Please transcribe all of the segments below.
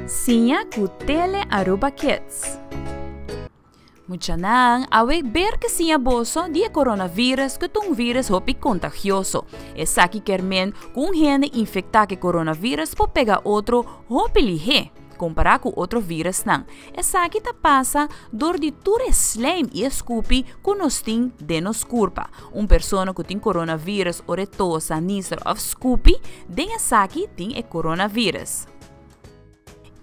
Sinha ku Tele Aruba Kids. Muchanang, awek ber que sinha boso dia coronavírus que tung vírus hopi contagioso. Essa aqui kermen com gente infectada que coronavírus po pegar outro hopi lihe. Comparar com outro vírus não. Essa aqui tá passa dor de ture slime e escupi com nos ting de nos curpa. Persona que tem coronavírus ou retosa, nícer of scupi, den essa aqui tem coronavírus.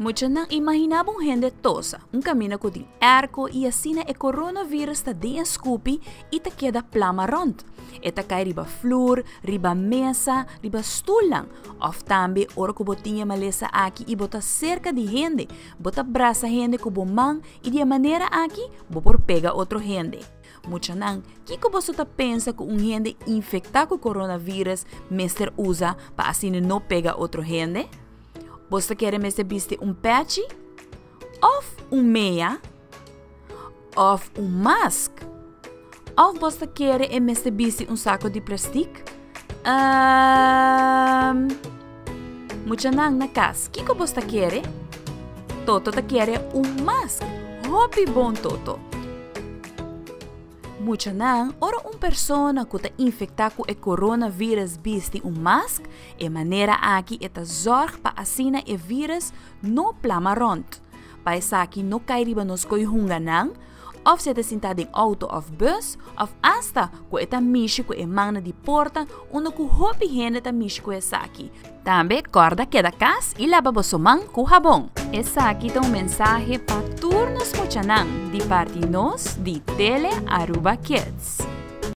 Muitos não imaginavam gente tosa, caminho que tem arco e assim coronavírus está dentro Scoopy e tá queda plama rond. Eta cai riba flor, riba mesa, riba stoel of também ora que botinha malesa aqui e bota cerca de gente, bota braça gente que bomang e de maneira aqui bo por pega outro gente. Muitos não, que você tá pensa que gente infectado com coronavírus mister usa para assim não pega outro gente? Você quer mesmo vestir patch? Of meia? Of mask? Of você quer mesmo vestir saco de plástico? Muita nang na casa. O que você quer? Toto te quer mask. Hobby bom toto. Muita nang, ora persona que está infectada com o coronavírus veste mask, maneira aqui é zorg para assim o vírus não plama rond. Para isso aqui não cai riba nos coihunga nang, of se te sentado em auto of bus, of hasta com esta mishi com manga de porta, onde com hopi gente ta mishi com essa aqui. Também corda que da casa e lava vosso mão com sabão. Essa aqui é mensagem para turnos muchanang de parte nós de Tele Aruba Kids.